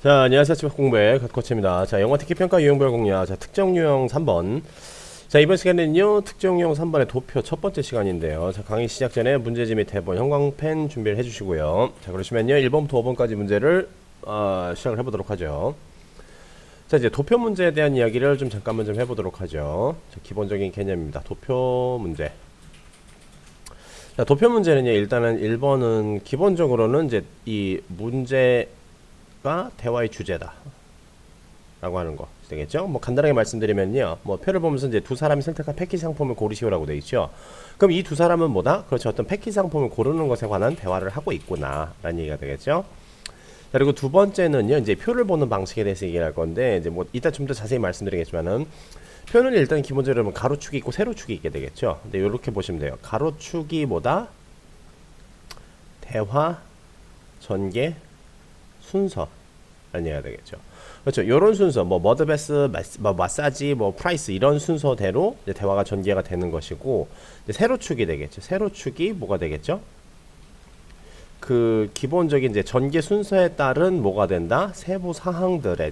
자, 안녕하세요. 집합공부의 갓코치입니다. 자, 영어 특기 평가 유형별 공략. 자, 특정 유형 3번. 자, 이번 시간에는요, 특정 유형 3번의 도표 첫 번째 시간인데요. 자, 강의 시작 전에 문제지 및 대본, 형광펜 준비를 해주시고요. 자, 그러시면요, 1번부터 5번까지 문제를 시작을 해보도록 하죠. 자, 이제 도표 문제에 대한 이야기를 좀 잠깐만 좀 해보도록 하죠. 자, 기본적인 개념입니다. 도표 문제. 자, 도표 문제는요, 일단은 1번은 기본적으로는 이제 이 문제가 대화의 주제다 라고 하는 거 되겠죠. 뭐 간단하게 말씀드리면요, 뭐 표를 보면서 이제 두 사람이 선택한 패키지 상품을 고르시오라고 되어 있죠. 그럼 이 두 사람은 뭐다? 그렇죠, 어떤 패키지 상품을 고르는 것에 관한 대화를 하고 있구나 라는 얘기가 되겠죠. 자, 그리고 두 번째는요, 이제 표를 보는 방식에 대해서 얘기를 할 건데, 이제 뭐 이따 좀 더 자세히 말씀드리겠지만은, 표는 일단 기본적으로 가로축이 있고 세로축이 있게 되겠죠. 근데 이렇게 보시면 돼요. 가로축이 뭐다? 대화, 전개, 순서 라는 얘기가 되겠죠. 그렇죠. 이런 순서, 뭐 머드베스, 마사지, 뭐 프라이스 이런 순서대로 이제 대화가 전개가 되는 것이고, 이제 세로축이 되겠죠. 세로축이 뭐가 되겠죠? 그 기본적인 이제 전개 순서에 따른 뭐가 된다? 세부 사항들에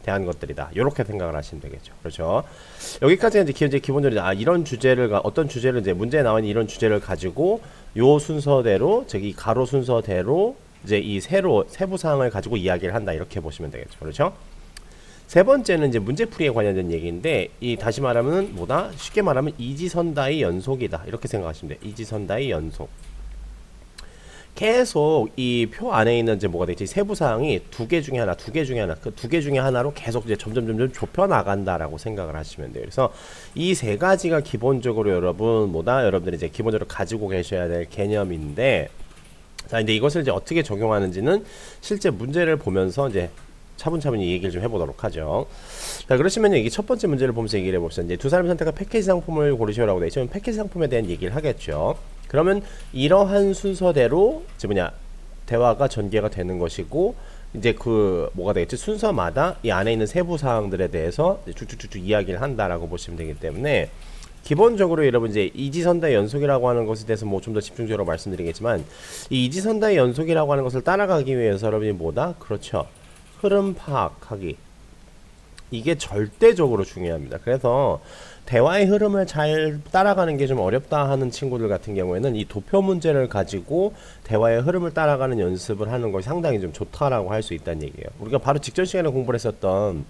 대한 것들이다. 이렇게 생각을 하시면 되겠죠. 그렇죠. 여기까지는 이제 기본적으로 이런 주제를 어떤 주제를 이제 문제에 나와 있는 이런 주제를 가지고 요 순서대로 즉 이 가로 순서대로 이제 이 세부 사항을 가지고 이야기를 한다. 이렇게 보시면 되겠죠. 그렇죠. 세 번째는 이제 문제풀이에 관련된 얘기인데, 이 다시 말하면 뭐다? 쉽게 말하면 이지선다의 연속이다. 이렇게 생각하시면 돼요. 이지선다의 연속. 계속 이 표 안에 있는 이제 뭐가 되지? 세부 사항이 두 개 중에 하나, 그 두 개 중에 하나로 계속 이제 점점 좁혀 나간다라고 생각을 하시면 돼요. 그래서 이 세 가지가 기본적으로 여러분들이 이제 기본적으로 가지고 계셔야 될 개념인데, 자, 근데 이것을 이제 어떻게 적용하는지는 실제 문제를 보면서 이제 차분차분히 얘기를 좀 해보도록 하죠. 자, 그러시면 이게 첫 번째 문제를 보면서 얘기를 해봅시다. 이제 두 사람이 선택한 패키지 상품을 고르시오라고 되어 있죠. 패키지 상품에 대한 얘기를 하겠죠. 그러면 이러한 순서대로 이제 대화가 전개가 되는 것이고, 이제 그 뭐가 되겠지? 순서마다 이 안에 있는 세부 사항들에 대해서 쭉쭉쭉 이야기를 한다라고 보시면 되기 때문에, 기본적으로 여러분 이제 이지선다의 연속이라고 하는 것에 대해서 뭐 좀 더 집중적으로 말씀드리겠지만, 이 이지선다의 연속이라고 하는 것을 따라가기 위해서 여러분이 뭐다? 그렇죠. 흐름 파악하기. 이게 절대적으로 중요합니다. 그래서 대화의 흐름을 잘 따라가는 게 좀 어렵다 하는 친구들 같은 경우에는 이 도표 문제를 가지고 대화의 흐름을 따라가는 연습을 하는 것이 상당히 좀 좋다라고 할 수 있다는 얘기예요. 우리가 바로 직전 시간에 공부를 했었던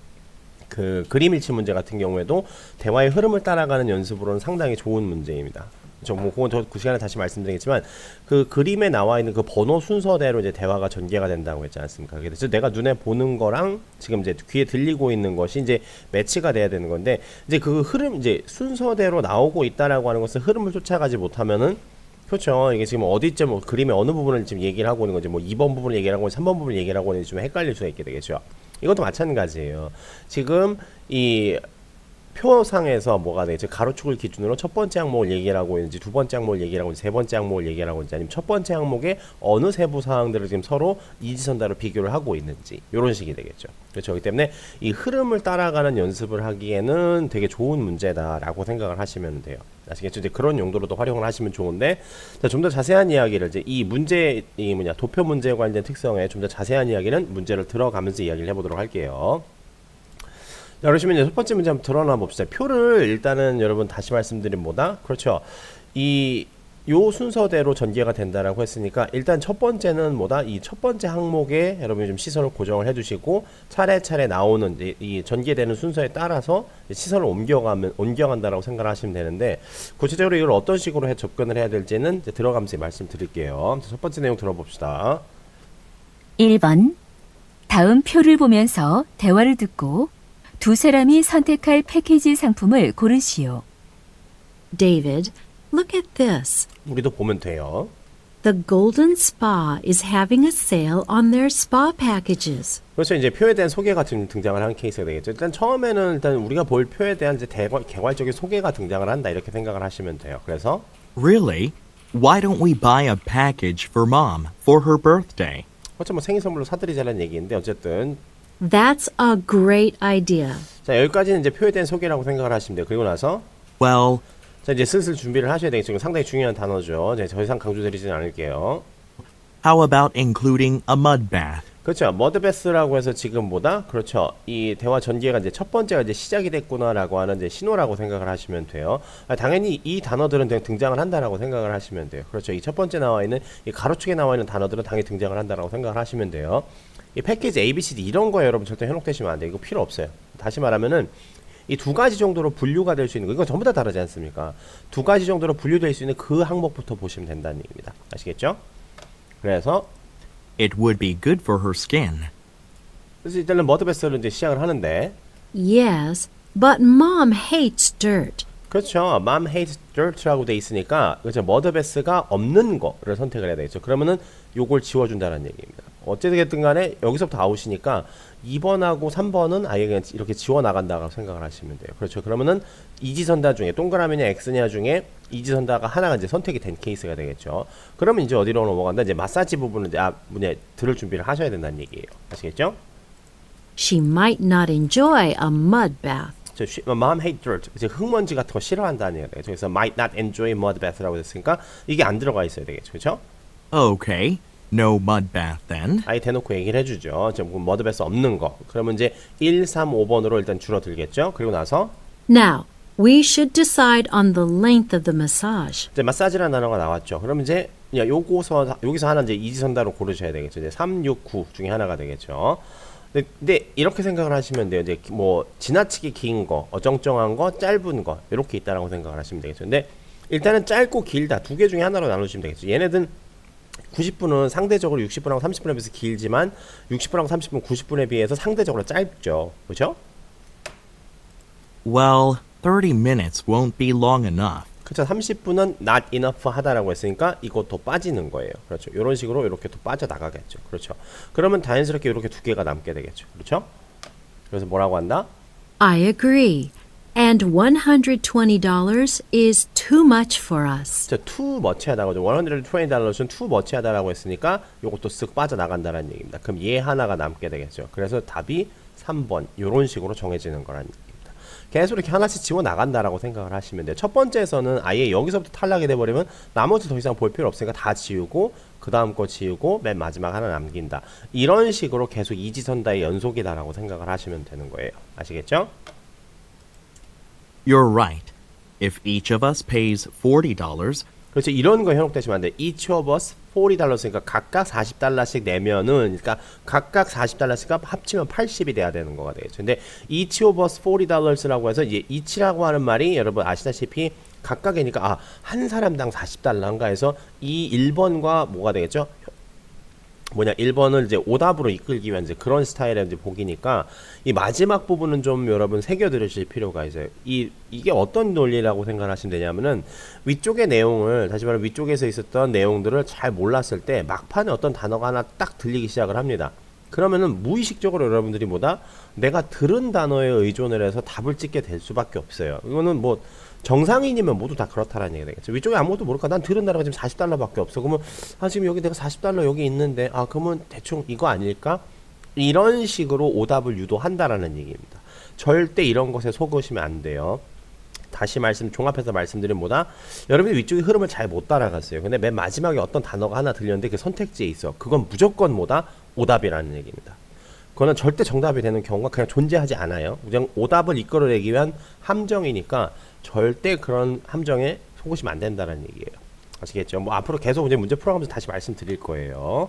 그 그림 일치 문제 같은 경우에도 대화의 흐름을 따라가는 연습으로는 상당히 좋은 문제입니다. 그건 그 시간에 다시 말씀드리겠지만, 그 그림에 나와 있는 그 번호 순서대로 이제 대화가 전개가 된다고 했지 않습니까? 그래서 내가 눈에 보는 거랑 지금 이제 귀에 들리고 있는 것이 이제 매치가 돼야 되는 건데, 이제 그 흐름 이제 순서대로 나오고 있다라고 하는 것은 흐름을 쫓아가지 못하면은, 그렇죠. 이게 지금 어디쯤 뭐 그림의 어느 부분을 지금 얘기를 하고 있는 건지, 뭐 2번 부분을 얘기를 하고 3번 부분을 얘기를 하고 있는지 좀 헷갈릴 수가 있게 되겠죠. 이것도 마찬가지예요. 지금 이 표상에서 뭐가 되겠지? 가로축을 기준으로 첫 번째 항목을 얘기를 하고 있는지, 두 번째 항목을 얘기를 하고 있는지, 세 번째 항목을 얘기를 하고 있는지, 아니면 첫 번째 항목의 어느 세부 사항들을 지금 서로 이지선다로 비교를 하고 있는지, 이런 식이 되겠죠. 그렇죠. 그렇기 때문에 이 흐름을 따라가는 연습을 하기에는 되게 좋은 문제다라고 생각을 하시면 돼요. 아시겠죠? 이제 그런 용도로도 활용을 하시면 좋은데, 자, 좀 더 자세한 이야기를 이제 이 문제, 도표 문제에 관련된 특성에 좀 더 자세한 이야기는 문제를 들어가면서 이야기를 해보도록 할게요. 자, 그러시면 이제 첫 번째 문제 한번 드러나 봅시다. 표를 일단은 여러분 다시 말씀드린 뭐다? 그렇죠. 요 순서대로 전개가 된다라고 했으니까, 일단 첫 번째는 뭐다? 이 첫 번째 항목에 여러분이 좀 시선을 고정을 해주시고, 차례차례 나오는 이 전개되는 순서에 따라서 시선을 옮겨간다라고 생각을 하시면 되는데, 구체적으로 이걸 어떤 식으로 접근을 해야 될지는 이제 들어가면서 말씀드릴게요. 첫 번째 내용 들어봅시다. 1번. 다음 표를 보면서 대화를 듣고 두 사람이 선택할 패키지 상품을 고르시오. David, look at this. 우리도 보면 돼요. The Golden Spa is having a sale on their spa packages. 그래서 이제 표에 대한 소개가 등장을 하는 케이스가 되겠죠. 일단 처음에는 일단 우리가 볼 표에 대한 이제 개괄적인 소개가 등장을 한다, 이렇게 생각을 하시면 돼요. 그래서 Really? Why don't we buy a package for Mom for her birthday? 그렇죠. 뭐 생일 선물로 사드리자는 얘기인데, 어쨌든 That's a great idea. 자, 여기까지는 이제 표에 대한 소개라고 생각을 하시면 돼요. 그리고 나서 Well, 자, 이제 슬슬 준비를 하셔야 되겠죠. 이거 상당히 중요한 단어죠. 더 이상 강조드리지는 않을게요. how about including a mud bath? 그렇죠. 머드베스라고 해서 지금 뭐다? 그렇죠. 이 대화 전개가 이제 첫 번째가 이제 시작이 됐구나라고 하는 이제 신호라고 생각을 하시면 돼요. 당연히 이 단어들은 등장을 한다라고 생각을 하시면 돼요. 그렇죠. 이 첫 번째 나와 있는 이 가로축에 나와 있는 단어들은 당연히 등장을 한다라고 생각을 하시면 돼요. 이 패키지 A, B, C, D 이런 거에 여러분 절대 현혹되시면 안 돼요. 이거 필요 없어요. 다시 말하면은 이 두 가지 정도로 분류가 될 수 있는 거, 이건 전부 다 다르지 않습니까? 두 가지 정도로 분류될 수 있는 그 항목부터 보시면 된다는 얘기입니다. 아시겠죠? 그래서 It would be good for her skin. 그래서 일단은 머드베스를 이제 시작을 하는데 Yes, but Mom hates dirt. 그렇죠. Mom hates dirt라고 돼 있으니까 그렇죠. 머드베스가 없는 거를 선택을 해야 되겠죠. 그러면은 요걸 지워준다는 얘기입니다. 어쨌든 간에 여기서부터 아웃이니까 2번하고 3번은 아예 그냥 이렇게 지워나간다고 생각을 하시면 돼요. 그렇죠. 그러면은 이지선다 중에 동그라미냐 X냐 중에 이지선다가 하나가 이제 선택이 된 케이스가 되겠죠. 그러면 이제 어디로 넘어간다? 이제 마사지 부분은 이제 들을 준비를 하셔야 된다는 얘기예요. 아시겠죠? She might not enjoy a mud bath. Mom hate dirt. 이제 흙먼지 같은 거 싫어한다는 얘기가 되겠죠. 그래서 might not enjoy mud bath라고 했으니까 이게 안 들어가 있어야 되겠죠. 그렇죠? Okay, no mud bath then. 아예 대놓고 얘기를 해주죠. 지금 머드베스 없는 거. 그러면 이제 1, 3, 5번으로 일단 줄어들겠죠. 그리고 나서 Now, we should decide on the length of the massage. 이제 마사지라는 단어가 나왔죠. 그럼 이제 여기서 하나 이제 이지선다로 고르셔야 되겠죠. 이제 3, 6, 9 중에 하나가 되겠죠. 근데 이렇게 생각을 하시면 돼요. 이제 뭐 지나치게 긴 거, 어정쩡한 거, 짧은 거 이렇게 있다라고 생각을 하시면 되겠죠. 근데 일단은 짧고 길다 두 개 중에 하나로 나누시면 되겠죠. 얘네들 90분은 상대적으로 60분하고 30분에 비해서 길지만 60분하고 30분, 90분에 비해서 상대적으로 짧죠. 그렇죠? Well, 30 minutes won't be long enough. 그렇죠. 30분은 not enough 하다라고 했으니까 이것도 빠지는 거예요. 그렇죠. 이런 식으로 이렇게 또 빠져나가겠죠. 그렇죠. 그러면 자연스럽게 이렇게 두 개가 남게 되겠죠. 그렇죠? 그래서 뭐라고 한다? I agree. And $120 is too much for us. 자, too much 하다고 $120은 too much 하다라고 했으니까 이것도 쓱 빠져나간다는 얘기입니다. 그럼 얘 하나가 남게 되겠죠. 그래서 답이 3번 이런 식으로 정해지는 거라는 얘기입니다. 계속 이렇게 하나씩 지워 나간다라고 생각을 하시면 돼요. 첫 번째에서는 아예 여기서부터 탈락이 돼버리면 나머지 더 이상 볼 필요 없으니까 다 지우고 그 다음 거 지우고 맨 마지막 하나 남긴다. 이런 식으로 계속 이지선다의 연속이다라고 생각을 하시면 되는 거예요. 아시겠죠? You're right. If each of us pays $40, 그렇죠. 이런 거 현혹되시면 안 돼. Each of us $40니까 각각 $40씩 내면은 그러니까 각각 $40씩 합치면 80이 돼야 되는 거가 되겠죠. 근데 each of us $40라고 해서 이제 each라고 하는 말이 여러분 아시다시피 각각이니까 한 사람당 $40인가 해서 이 1번과 뭐가 되겠죠? 1번을 이제 오답으로 이끌기 위한 이제 그런 스타일의 이제 보기니까 이 마지막 부분은 좀 여러분 새겨 들으실 필요가 있어요. 이게 어떤 논리라고 생각하시면 되냐면은 위쪽의 내용을 다시 말하면 위쪽에서 있었던 내용들을 잘 몰랐을 때 막판에 어떤 단어가 하나 딱 들리기 시작을 합니다. 그러면은 무의식적으로 여러분들이 내가 들은 단어에 의존을 해서 답을 찍게 될 수밖에 없어요. 이거는 뭐 정상인이면 모두 다 그렇다라는 얘기가 되겠죠. 위쪽에 아무것도 모를까? 난 들은 단어가 지금 $40밖에 없어. 그러면 지금 여기 내가 $40 여기 있는데 그러면 대충 이거 아닐까? 이런 식으로 오답을 유도한다라는 얘기입니다. 절대 이런 것에 속으시면 안 돼요. 다시 종합해서 말씀드리면 여러분이 위쪽의 흐름을 잘 못 따라갔어요. 근데 맨 마지막에 어떤 단어가 하나 들렸는데 그 선택지에 있어. 그건 무조건 오답이라는 얘기입니다. 그거는 절대 정답이 되는 경우가 그냥 존재하지 않아요. 그냥 오답을 이끌어내기 위한 함정이니까 절대 그런 함정에 속으시면 안 된다는 얘기예요. 아시겠죠? 앞으로 계속 이제 문제 풀어가면서 다시 말씀드릴 거예요.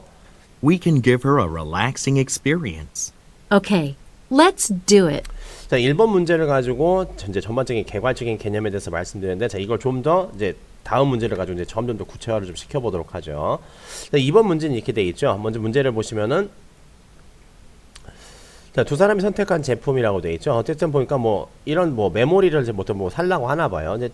we can give her a relaxing experience. Okay, let's do it. 자, 1번 문제를 가지고 이제 전반적인 개괄적인 개념에 대해서 말씀드렸는데, 자, 이걸 좀 더 이제 다음 문제를 가지고 이제 점점 더 구체화를 좀 시켜보도록 하죠. 자, 2번 문제는 이렇게 돼 있죠. 먼저 문제를 보시면은, 자, 두 사람이 선택한 제품이라고 돼 있죠. 어쨌든 보니까 이런 메모리를 이제 보통 살라고 하나 봐요. 근데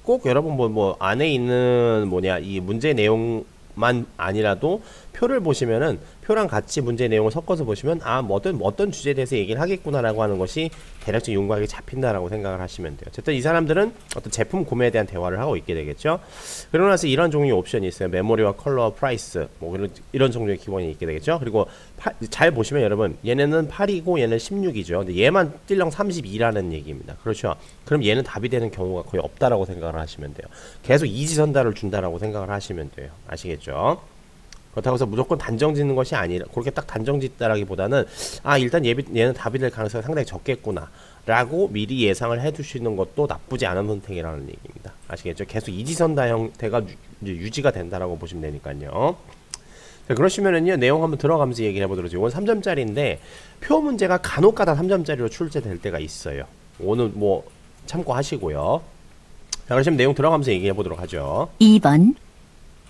꼭 여러분 안에 있는 이 문제 내용만 아니라도 표를 보시면은 표랑 같이 문제 내용을 섞어서 보시면 어떤 주제에 대해서 얘기를 하겠구나라고 하는 것이 대략적 윤곽이 잡힌다라고 생각을 하시면 돼요. 어쨌든 이 사람들은 어떤 제품 구매에 대한 대화를 하고 있게 되겠죠. 그러고 나서 이런 종류의 옵션이 있어요. 메모리와 컬러, 프라이스 이런 종류의 기본이 있게 되겠죠. 그리고 잘 보시면 여러분 얘네는 8이고 얘는 16이죠. 근데 얘만 찔렁 32라는 얘기입니다. 그렇죠. 그럼 얘는 답이 되는 경우가 거의 없다라고 생각을 하시면 돼요. 계속 이지선다를 준다라고 생각을 하시면 돼요. 아시겠죠? 그렇다고 해서 무조건 단정 짓는 것이 아니라 그렇게 딱 단정 짓다라기보다는 일단 얘는 답이 될 가능성이 상당히 적겠구나 라고 미리 예상을 해 두시는 것도 나쁘지 않은 선택이라는 얘기입니다. 아시겠죠? 계속 이지선다 형태가 유지가 된다라고 보시면 되니까요. 자, 그러시면은요, 내용 한번 들어가면서 얘기를 해보도록 하죠. 이건 3점짜리인데 표 문제가 간혹가다 3점짜리로 출제될 때가 있어요. 오늘 뭐 참고하시고요. 자, 그러시면 내용 들어가면서 얘기해 보도록 하죠. 2번.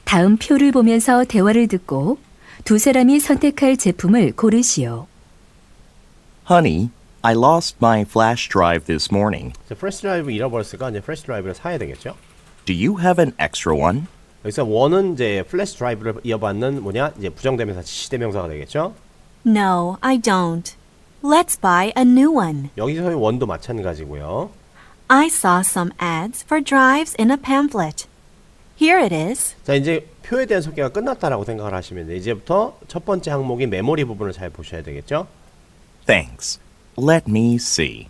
다음 표를 보면서 대화를 듣고 두 사람이 선택할 제품을 고르시오. Honey, I lost my flash drive this morning. 플래시 드라이브 잃어버렸으니까 이제 플래시 드라이브를 사야 되겠죠. Do you have an extra one? 여기서 원은 이제 플래시 드라이브를 이어받는 뭐냐 이제 부정대명사 지시대명사가 되겠죠. No, I don't. Let's buy a new one. 여기서의 원도 마찬가지고요. I saw some ads for drives in a pamphlet. Here it is. 자, 이제 표에 대한 소개가 끝났다라고 생각을 하시면 돼요. 이제부터 첫 번째 항목인 메모리 부분을 잘 보셔야 되겠죠. Thanks. Let me see.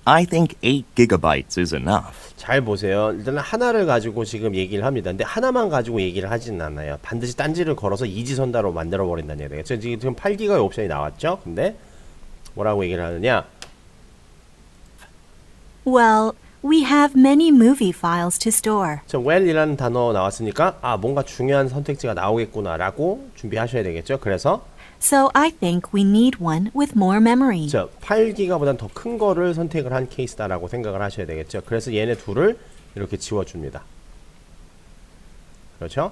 I think 8 gigabytes is enough. 잘 보세요. 일단 하나를 가지고 지금 얘기를 합니다. 근데 하나만 가지고 얘기를 하지는 않아요. 반드시 딴지를 걸어서 이지선다로 만들어 버린다는 얘기가 되겠죠. 지금 8기가의 옵션이 나왔죠. 근데 뭐라고 얘기를 하느냐? Well, we have many movie files to store. 자, well이라는 단어 나왔으니까 뭔가 중요한 선택지가 나오겠구나라고 준비하셔야 되겠죠. 그래서 So I think we need one with more memory. 자, 8기가보단 더 큰 거를 선택을 한 케이스다라고 생각을 하셔야 되겠죠. 그래서 얘네 둘을 이렇게 지워줍니다. 그렇죠?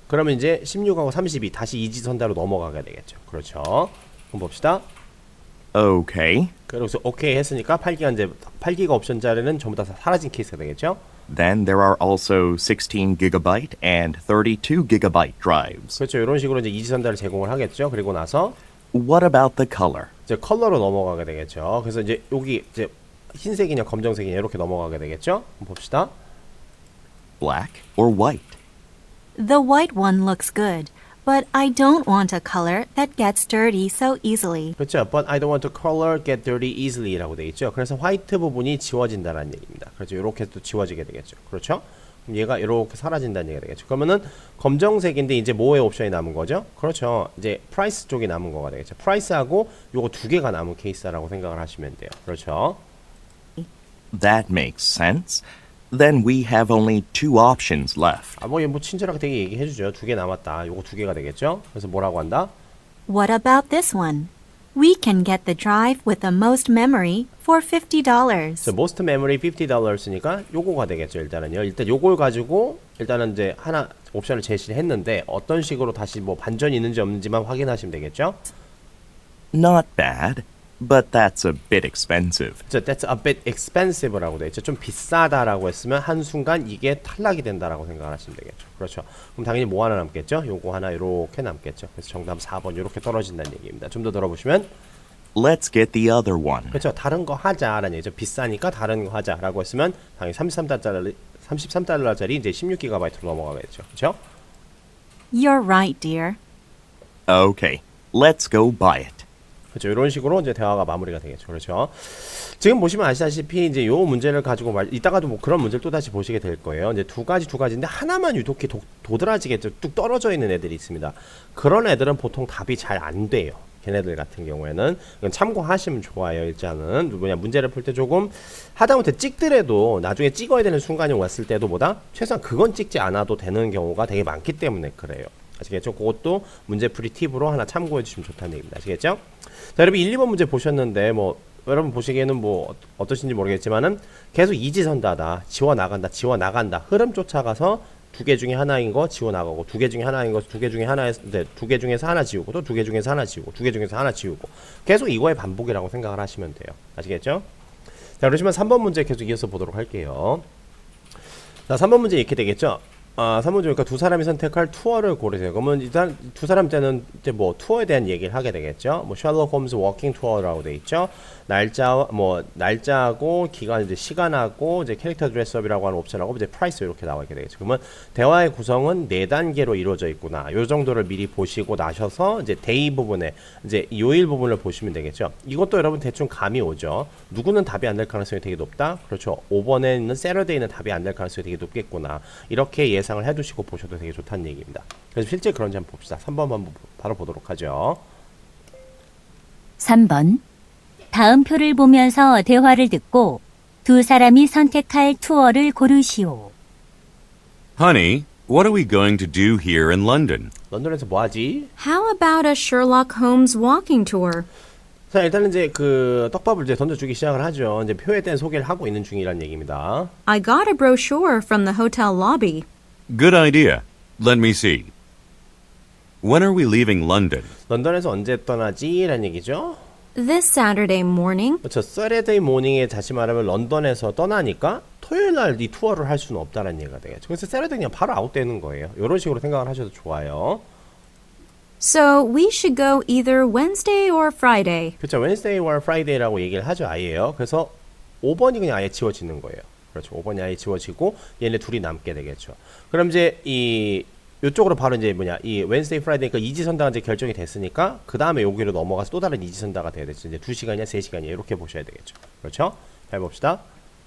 그러면 이제 16하고 32 다시 이지선다로 넘어가게 되겠죠. 그렇죠? 한번 봅시다. Okay. 그래서 오케이 했으니까 8기가 옵션짜리는 전부 다 사라진 케이스가 되겠죠. Then there are also 16 gigabyte and 32 gigabyte drives. 그렇죠. 이런 식으로 이제 이지선다를 제공을 하겠죠. 그리고 나서 What about the color? 이제 컬러로 넘어가게 되겠죠. 그래서 이제 여기 이제 흰색이냐 검정색이냐 이렇게 넘어가게 되겠죠. 한번 봅시다. Black or white? The white one looks good, but I don't want a color that gets dirty so easily. 그렇죠. But I don't want the color get dirty easily라고 되어 있죠. 그래서 화이트 부분이 지워진다는 얘기입니다. 그렇죠. 이렇게 또 지워지게 되겠죠. 그렇죠. 그럼 얘가 이렇게 사라진다는 얘기가 되겠죠. 그러면은 검정색인데 이제 뭐의 옵션이 남은 거죠? 그렇죠. 이제 프라이스 쪽이 남은 거가 되겠죠. 프라이스하고 요거 두 개가 남은 케이스라고 생각을 하시면 돼요. 그렇죠. That makes sense. Then we have only 2 options left. 뭐 친절하게 되게 얘기해 주죠. 두 개 남았다. 요거 두 개가 되겠죠. 그래서 뭐라고 한다? What about this one? We can get the drive with the most memory for $50. most memory $50니까 요거가 되겠죠. 일단은요. 일단 요걸 가지고 일단은 이제 하나 옵션을 제시를 했는데 어떤 식으로 다시 뭐 반전이 있는지 없는지만 확인하시면 되겠죠. Not bad, but that's a bit expensive. That's a bit expensive라고 돼 있죠. 좀 비싸다라고 했으면 한순간 이게 탈락이 된다라고 생각을 하시면 되겠죠. 그렇죠. 그럼 당연히 뭐 하나 남겠죠? 요거 하나 이렇게 남겠죠. 그래서 정답 4번 이렇게 떨어진다는 얘기입니다. 좀 더 들어보시면 Let's get the other one. 그렇죠. 다른 거 하자라는 얘기죠. 비싸니까 다른 거 하자라고 했으면 당연히 33달러짜리 이제 16GB로 넘어가겠죠. 그렇죠? You're right, dear. Okay, let's go buy it. 그렇죠. 이런 식으로 이제 대화가 마무리가 되겠죠. 그렇죠. 지금 보시면 아시다시피 이제 요 문제를 가지고 이따가도 뭐 그런 문제를 또 다시 보시게 될 거예요. 이제 두 가지인데 하나만 유독히 도드라지게 뚝 떨어져 있는 애들이 있습니다. 그런 애들은 보통 답이 잘 안 돼요. 걔네들 같은 경우에는 이건 참고하시면 좋아요. 일단은 문제를 풀 때 조금 하다못해 찍더라도 나중에 찍어야 되는 순간이 왔을 때도 최소한 그건 찍지 않아도 되는 경우가 되게 많기 때문에 그래요. 아시겠죠? 그것도 문제풀이 팁으로 하나 참고해 주시면 좋다는 얘기입니다. 아시겠죠? 자, 여러분 1, 2번 문제 보셨는데 여러분 보시기에는 어떠신지 모르겠지만은 계속 이지선다다. 지워 나간다. 흐름 쫓아가서 두 개 중에 하나인 거 지워 나가고 두 개 중에 하나인 거 두 개 중에서 하나 지우고 또 두 개 중에서 하나 지우고 두 개 중에서 하나 지우고 계속 이거의 반복이라고 생각을 하시면 돼요. 아시겠죠? 자, 그러시면 3번 문제 계속 이어서 보도록 할게요. 자, 3번 문제 이렇게 되겠죠? 3번 그러니까 두 사람이 선택할 투어를 고르세요. 그러면 일단 두 사람 때는 이제 투어에 대한 얘기를 하게 되겠죠. 셜록 홈즈 워킹 투어라고 돼 있죠. 날짜하고 기간 이제 시간하고 이제 캐릭터 드레스업이라고 하는 옵션하고 이제 프라이스 이렇게 나오게 되겠죠. 그러면 대화의 구성은 4단계로 이루어져 있구나. 요 정도를 미리 보시고 나셔서 이제 데이 부분에 이제 요일 부분을 보시면 되겠죠. 이것도 여러분 대충 감이 오죠. 누구는 답이 안 될 가능성이 되게 높다. 그렇죠. 5번에 있는 세러데이는 답이 안 될 가능성이 되게 높겠구나. 이렇게 예상을 해두시고 보셔도 되게 좋다는 얘기입니다. 그래서 실제 그런지 한번 봅시다. 3번 한번 바로 보도록 하죠. 3번. 다음 표를 보면서 대화를 듣고 두 사람이 선택할 투어를 고르시오. Honey, what are we going to do here in London? 런던에서 뭐 하지? How about a Sherlock Holmes walking tour? 자, 일단은 이제 그 떡밥을 이제 던져주기 시작을 하죠. 이제 표에 대한 소개를 하고 있는 중이란 얘기입니다. I got a brochure from the hotel lobby. Good idea. Let me see. When are we leaving London? 런던에서 언제 떠나지? 라는 얘기죠. This Saturday morning. 그렇죠. Saturday morning에 다시 말하면 런던에서 떠나니까 토요일 날 이 투어를 할 수는 없다는 얘기가 되겠죠. 그래서 Saturday 그냥 바로 아웃되는 거예요. 이런 식으로 생각을 하셔도 좋아요. So we should go either Wednesday or Friday. 그렇죠. Wednesday or Friday라고 얘기를 하죠. 아예요. 그래서 5번이 그냥 아예 지워지는 거예요. 그렇죠. 5번이 아예 지워지고 얘네 둘이 남게 되겠죠. 그럼 이제 이 이쪽으로 바로 이제 뭐냐 이 Wednesday, Friday니까 이지선다가 이제 결정이 됐으니까 그 다음에 여기로 넘어가서 또 다른 이지선다가 돼야 되죠. 이제 2시간이야, 3시간이야 이렇게 보셔야 되겠죠. 그렇죠? 잘 봅시다.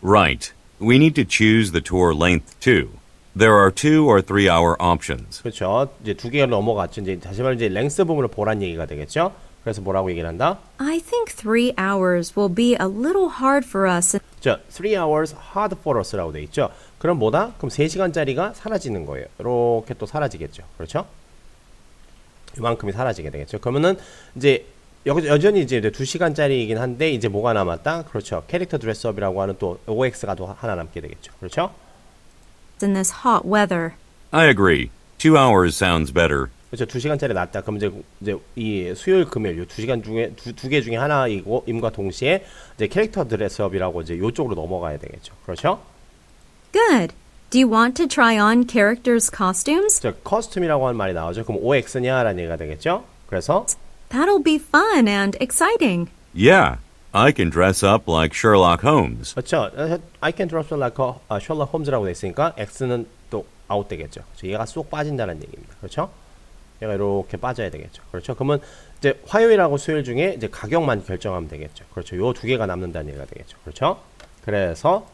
Right. We need to choose the tour length too. There are 2 or 3 hour options. 그렇죠. 이제 두 개가 넘어갔죠. 이제 다시 말해 이제 랭스 부분을 보란 얘기가 되겠죠. 그래서 뭐라고 얘기를 한다? I think 3 hours will be a little hard for us. 자, 3 hours hard for us라고 돼 있죠. 그럼 뭐다? 그럼 3시간짜리가 사라지는 거예요. 이렇게 또 사라지겠죠. 그렇죠? 이만큼이 사라지게 되겠죠. 그러면은 이제 여전히 이제 2시간짜리이긴 한데 이제 뭐가 남았다? 그렇죠. 캐릭터 드레스업이라고 하는 또 OX가 또 하나 남게 되겠죠. 그렇죠? In this hot weather. I agree. 2 hours sounds better. 그렇죠. 2시간짜리 낫다. 그럼 이제 이 수요일 금요일 요 2시간 중에 두 개 중에 하나이고 임과 동시에 이제 캐릭터 드레스업이라고 이제 요쪽으로 넘어가야 되겠죠. 그렇죠? Good. Do you want to try on characters' costumes? 자, 커스튬이라고 하는 말이 나오죠. 그럼 OX냐라는 얘기가 되겠죠. 그래서 That'll be fun and exciting. Yeah. I can dress up like Sherlock Holmes. 그렇죠. I can dress like Sherlock Holmes라고 돼 있으니까 X는 또 아웃되겠죠. 얘가 쏙 빠진다는 얘기입니다. 그렇죠? 얘가 이렇게 빠져야 되겠죠. 그렇죠? 그러면 이제 화요일하고 수요일 중에 이제 가격만 결정하면 되겠죠. 그렇죠. 요 두 개가 남는다는 얘기가 되겠죠. 그렇죠? 그래서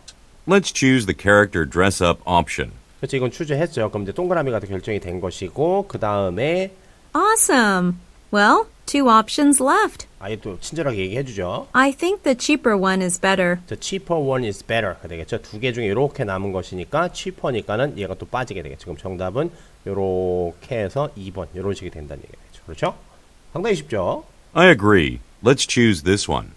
Let's choose the character dress up option. 그렇죠. 이건 추주했죠. 그럼 이제 동그라미가 더 결정이 된 것이고 그 다음에 Awesome. Well, 2 options left. 아예 또 친절하게 얘기해 주죠. I think the cheaper one is better. The cheaper one is better. 되겠죠. 두 개 중에 이렇게 남은 것이니까 cheaper니까는 얘가 또 빠지게 되겠죠. 그럼 정답은 이렇게 해서 2번 이런 식이 된다는 얘기가 되죠. 그렇죠? 상당히 쉽죠? I agree. Let's choose this one.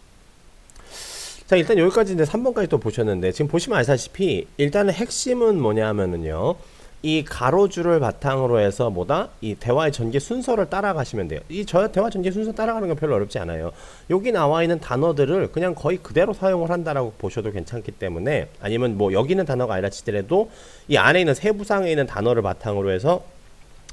자, 일단 여기까지 이제 3번까지 또 보셨는데 지금 보시면 아시다시피 일단은 핵심은 뭐냐 하면은요. 이 가로줄을 바탕으로 해서 뭐다? 이 대화의 전개 순서를 따라가시면 돼요. 이 대화 전개 순서 따라가는 건 별로 어렵지 않아요. 여기 나와 있는 단어들을 그냥 거의 그대로 사용을 한다라고 보셔도 괜찮기 때문에 아니면 뭐 여기 있는 단어가 아니라 치더라도 이 안에 있는 세부상에 있는 단어를 바탕으로 해서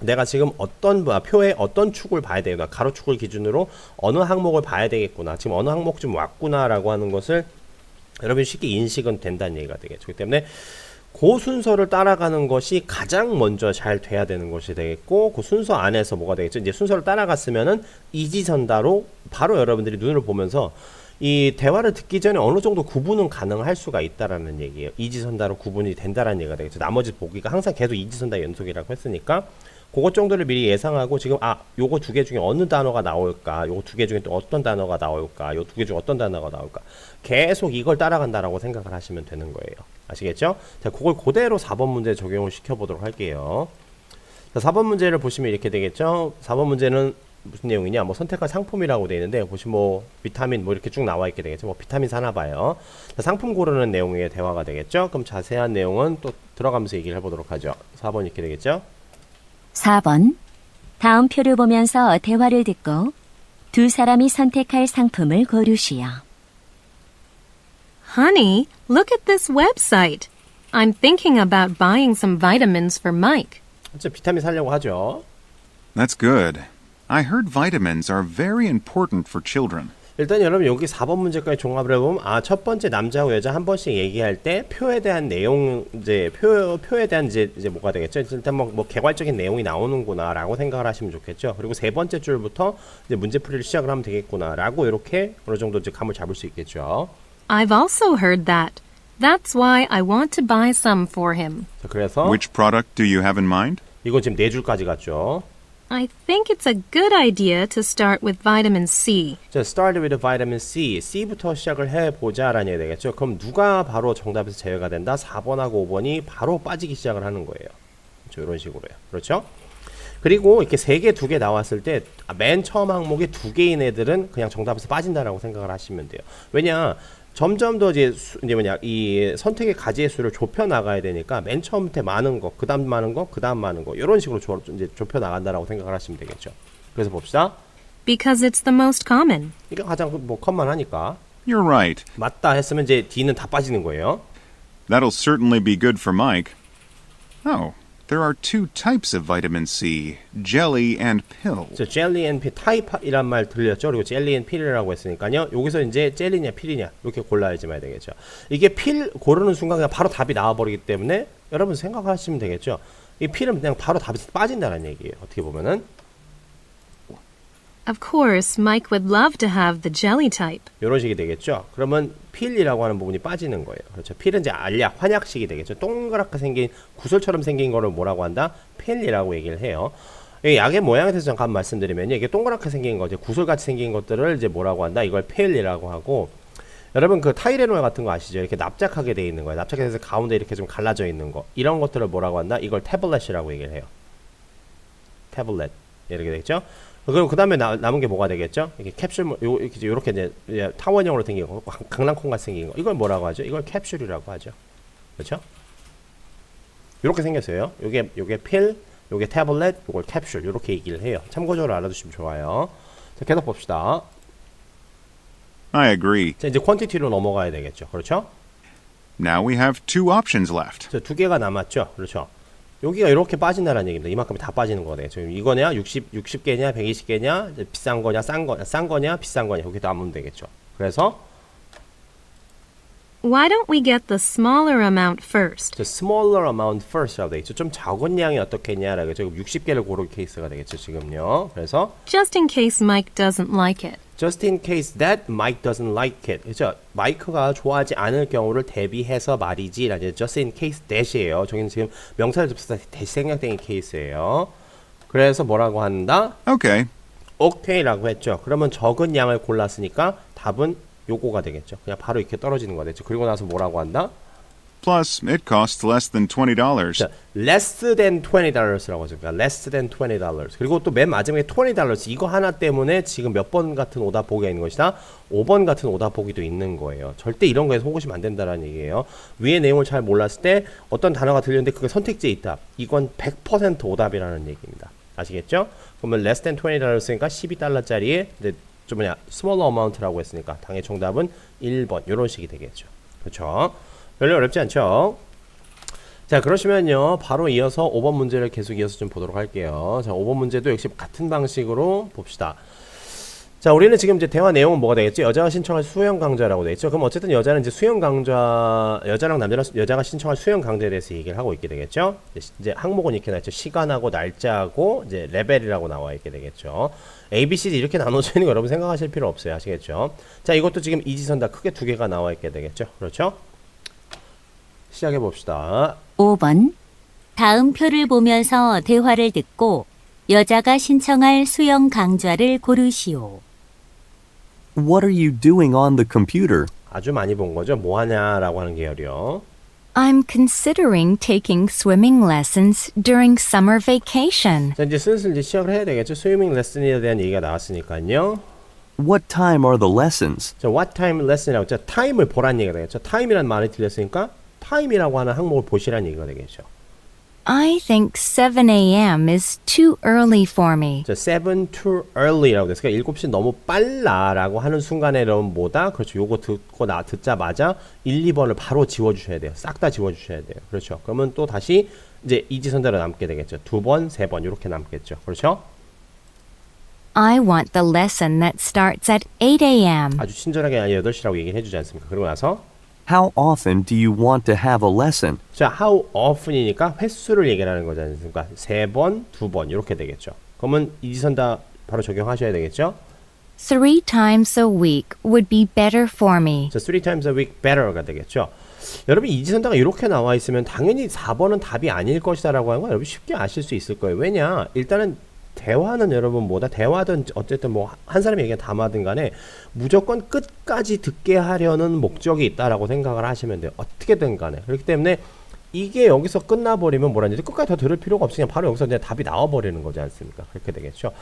내가 지금 어떤 표에 어떤 축을 봐야 되구나, 가로축을 기준으로 어느 항목을 봐야 되겠구나, 지금 어느 항목 좀 왔구나라고 하는 것을 여러분이 쉽게 인식은 된다는 얘기가 되겠죠. 그렇기 때문에 그 순서를 따라가는 것이 가장 먼저 잘 돼야 되는 것이 되겠고 그 순서 안에서 뭐가 되겠죠. 이제 순서를 따라갔으면은 이지선다로 바로 여러분들이 눈을 보면서 이 대화를 듣기 전에 어느 정도 구분은 가능할 수가 있다라는 얘기예요. 이지선다로 구분이 된다라는 얘기가 되겠죠. 나머지 보기가 항상 계속 이지선다 연속이라고 했으니까 그것 정도를 미리 예상하고 지금 요거 두 개 중에 어느 단어가 나올까, 요거 두 개 중에 또 어떤 단어가 나올까, 요 두 개 중에 어떤 단어가 나올까 계속 이걸 따라간다라고 생각을 하시면 되는 거예요. 아시겠죠? 자, 그걸 그대로 4번 문제 적용을 시켜보도록 할게요. 자, 4번 문제를 보시면 이렇게 되겠죠? 4번 문제는 무슨 내용이냐? 뭐 선택할 상품이라고 되어 있는데 보시면 뭐 비타민 뭐 이렇게 쭉 나와 있게 되겠죠. 뭐 비타민 사나 봐요. 자, 상품 고르는 내용의 대화가 되겠죠. 그럼 자세한 내용은 또 들어가면서 얘기를 해보도록 하죠. 4번 이렇게 되겠죠. 4번. 다음 표를 보면서 대화를 듣고 두 사람이 선택할 상품을 고르시오. Honey, look at this website. I'm thinking about buying some vitamins for Mike. 진짜 비타민 사려고 하죠. That's good. I heard vitamins are very important for children. 일단 여러분 여기 4번 문제까지 종합을 해보면 첫 번째 남자하고 여자 한 번씩 얘기할 때 표에 대한 내용 이제 표에 대한 이제 뭐가 되겠죠? 일단 뭐 개괄적인 내용이 나오는구나라고 생각을 하시면 좋겠죠. 그리고 세 번째 줄부터 이제 문제풀이를 시작을 하면 되겠구나라고 이렇게 어느 정도 이제 감을 잡을 수 있겠죠. I've also heard that. That's why I want to buy some for him. 자, 그래서 Which product do you have in mind? 이건 지금 네 줄까지 갔죠. I think it's a good idea to start with vitamin C. 자, start with vitamin C. C부터 시작을 해보자라는 얘기 되겠죠. 그럼 누가 바로 정답에서 제외가 된다? 4번하고 5번이 바로 빠지기 시작을 하는 거예요. 그렇죠? 이런 식으로요. 그렇죠? 그리고 이렇게 3개, 2개 나왔을 때 맨 처음 항목에 2개인 애들은 그냥 정답에서 빠진다라고 생각을 하시면 돼요. 왜냐? 점점 더 이제 이 선택의 가지의 수를 좁혀 나가야 되니까 맨 처음부터 많은 거, 그다음 많은 거, 그다음 많은 거 이런 식으로 이제 좁혀 나간다라고 생각을 하시면 되겠죠. 그래서 봅시다. Because it's the most common. 이게 가장 뭐 컴만하니까 You're right. 맞다 했으면 이제 D는 다 빠지는 거예요. That'll certainly be good for Mike. Oh, there are two types of vitamin C, jelly and pill. 저 젤리 앤 필 타입이란 말 들렸죠? 그리고 젤리 앤 필이라고 했으니까요. 여기서 이제 젤리냐 필이냐 이렇게 골라야지 말 되겠죠. 이게 필 고르는 순간 그냥 바로 답이 나와버리기 때문에 여러분 생각하시면 되겠죠. 이 필은 그냥 바로 답이 빠진다는 얘기예요. 어떻게 보면은 Of course, Mike would love to have the jelly type. 이런 식이 되겠죠. 그러면 필이라고 하는 부분이 빠지는 거예요. 그렇죠. 필은 이제 알약, 환약식이 되겠죠. 동그랗게 생긴 구슬처럼 생긴 거를 뭐라고 한다? 필이라고 얘기를 해요. 이 약의 모양에 대해서 잠깐 말씀드리면요. 이게 동그랗게 생긴 거, 이제 구슬같이 생긴 것들을 이제 뭐라고 한다? 이걸 필이라고 하고, 여러분 그 타이레놀 같은 거 아시죠? 이렇게 납작하게 돼 있는 거예요. 납작해서 가운데 이렇게 좀 갈라져 있는 거. 이런 것들을 뭐라고 한다? 이걸 태블렛이라고 얘기를 해요. 태블렛 이렇게 되겠죠. 그럼 그 다음에 남은 게 뭐가 되겠죠? 이렇게 캡슐, 요렇게 이제 타원형으로 생긴 거, 강낭콩 같이 생긴 거. 이걸 뭐라고 하죠? 이걸 캡슐이라고 하죠. 그렇죠? 요렇게 생겼어요. 요게 필, 요게 태블렛, 요걸 캡슐. 요렇게 얘기를 해요. 참고적으로 알아두시면 좋아요. 자, 계속 봅시다. I agree. 자, 이제 퀀티티로 넘어가야 되겠죠. 그렇죠? Now we have two options left. 자, 2개가 남았죠. 그렇죠? 여기가 이렇게 빠진다는 얘기입니다. 이만큼이 다 빠지는 거네요. 지금 이거냐, 60개냐, 120개냐, 비싼 거냐, 싼 거냐, 비싼 거냐, 여기 남으면 되겠죠. 그래서 Why don't we get the smaller amount first? the smaller amount first라고 돼 있죠. 좀 적은 양이 어떻겠냐라고 지금 60개를 고를 케이스가 되겠죠. 지금요. 그래서 Just in case Mike doesn't like it. just in case that Mike doesn't like it. 그렇죠? 마이크가 좋아하지 않을 경우를 대비해서 말이지. 라는 just in case that이에요. 저기는 지금 명사를 접수다 대시 생략된 케이스예요. 그래서 뭐라고 한다? Okay. 오케이라고 했죠. 그러면 적은 양을 골랐으니까 답은 요거가 되겠죠. 그냥 바로 이렇게 떨어지는 거 되죠. 그리고 나서 뭐라고 한다? Plus, it costs less than $20. 자, less than $20라고 하죠. 그러니까 less than $20. 그리고 또 맨 마지막에 $20. 이거 하나 때문에 지금 몇 번 같은 오답 보기가 있는 것이다. 5번 같은 오답 보기도 있는 거예요. 절대 이런 거에 속으시면 안 된다는 얘기예요. 위의 내용을 잘 몰랐을 때 어떤 단어가 들렸는데 그게 선택지에 있다. 이건 100% 오답이라는 얘기입니다. 아시겠죠? 그러면 less than $20였으니까 $12짜리에 좀 뭐냐 smaller amount라고 했으니까 당의 정답은 1번 이런 식이 되겠죠. 그렇죠? 별로 어렵지 않죠? 자, 그러시면요 바로 이어서 5번 문제를 계속 이어서 좀 보도록 할게요. 자, 5번 문제도 역시 같은 방식으로 봅시다. 자, 우리는 지금 이제 대화 내용은 뭐가 되겠지? 여자가 신청할 수영 강좌라고 되어 있죠. 그럼 어쨌든 여자는 이제 수영 강좌, 여자랑 남자랑 여자가 신청할 수영 강좌에 대해서 얘기를 하고 있게 되겠죠. 이제 항목은 이렇게 나있죠. 시간하고 날짜하고 이제 레벨이라고 나와 있게 되겠죠. A, B, C, D 이렇게 나눠져 있는 거 여러분 생각하실 필요 없어요. 아시겠죠? 자, 이것도 지금 이지선 다 크게 2개가 나와 있게 되겠죠. 그렇죠? 시작해 봅시다. 5번. 다음 표를 보면서 대화를 듣고 여자가 신청할 수영 강좌를 고르시오. What are you doing on the computer? 아주 많이 본 거죠. 뭐 하냐라고 하는 계열이요. I'm considering taking swimming lessons during summer vacation. 자, 이제 슬슬 이제 시작을 해야 되겠죠. 스위밍 레슨에 대한 얘기가 나왔으니까요. What time are the lessons? 자, what time lesson이라고 자, 타임을 보라는 얘기가 되겠죠. 타임이라는 말이 들렸으니까 타임이라고 하는 항목을 보시라는 얘기가 되겠죠. I think 7 a.m. is too early for me. 자, 7 too early라고 됐으니까 7시 너무 빨라라고 하는 순간에 여러분 뭐다? 그렇죠. 요거 듣자마자 1, 2번을 바로 지워주셔야 돼요. 싹 다 지워주셔야 돼요. 그렇죠. 그러면 또 다시 이제 이지선대로 남게 되겠죠. 2번, 3번 이렇게 남겠죠. 그렇죠? I want the lesson that starts at 8 a.m. 아주 친절하게 8시라고 얘기를 해주지 않습니까? 그리고 나서 How often do you want to have a lesson? 자, how often이니까 횟수를 얘기하는 거지 않습니까? 3번, 2번 이렇게 되겠죠. 그러면 이지선 다 바로 적용하셔야 되겠죠? 3 times a week would be better for me. 자, 3 times a week better가 되겠죠. 여러분 이지선다가 이렇게 나와 있으면 당연히 4번은 답이 아닐 것이다라고 하는 거 여러분 쉽게 아실 수 있을 거예요. 왜냐? 일단은 대화는 여러분 뭐다 대화든 어쨌든 뭐 한 사람이 얘기가 담아든 간에 무조건 끝까지 듣게 하려는 목적이 있다라고 생각을 하시면 돼요. 어떻게든 간에. 그렇기 때문에 이게 여기서 끝나버리면 뭐라는지 끝까지 더 들을 필요가 없으니까 바로 여기서 이제 답이 나와버리는 거지 않습니까? 그렇게 되겠죠.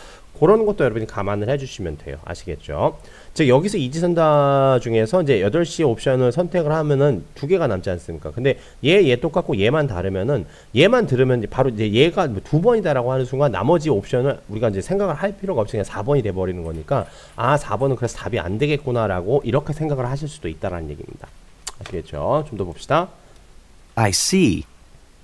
그런 것도 여러분이 감안을 해주시면 돼요. 아시겠죠? 즉 여기서 이지선다 중에서 이제 8시 옵션을 선택을 하면은 2개가 남지 않습니까? 근데 얘 똑같고 얘만 다르면은 얘만 들으면 바로 이제 얘가 2번이다라고 하는 순간 나머지 옵션을 우리가 이제 생각을 할 필요가 없이 그냥 4번이 돼버리는 거니까 아 4번은 그래서 답이 안 되겠구나라고 이렇게 생각을 하실 수도 있다라는 얘기입니다. 아시겠죠? 좀 더 봅시다. I see.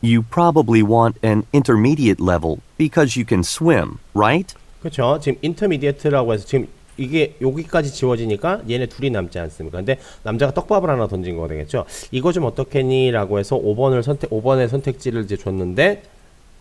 You probably want an intermediate level because you can swim, right? 그렇죠. 지금 인터미디에이트라고 해서 지금 이게 여기까지 지워지니까 얘네 둘이 남지 않습니까? 근데 남자가 떡밥을 하나 던진 거 되겠죠. 이거 좀 어떻겠니? 라고 해서 5번의 선택지를 이제 줬는데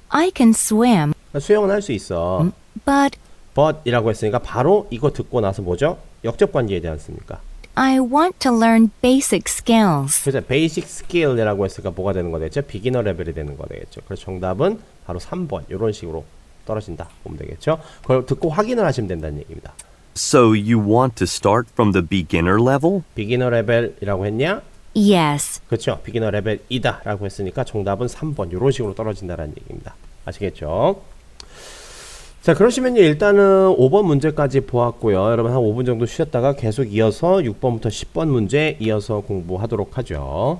I can swim, 수영은 할 수 있어. but but 이라고 했으니까 바로 이거 듣고 나서 뭐죠? 역적 관계에 되지 않습니까? I want to learn basic skills. 그래서 베이직 스킬이라고 했으니까 뭐가 되는 거 되겠죠? 비기너 레벨이 되는 거 되겠죠. 그래서 정답은 바로 3번 이런 식으로 떨어진다 보면 되겠죠. 그걸 듣고 확인을 하시면 된다는 얘기입니다. So you want to start from the beginner level? 비기너 레벨이라고 했냐? Yes. 그렇죠. 비기너 레벨이다 라고 했으니까 정답은 3번 이런 식으로 떨어진다는 얘기입니다. 아시겠죠? 자 그러시면 일단은 5번 문제까지 보았고요. 여러분 한 5분 정도 쉬었다가 계속 이어서 6번부터 10번 문제 이어서 공부하도록 하죠.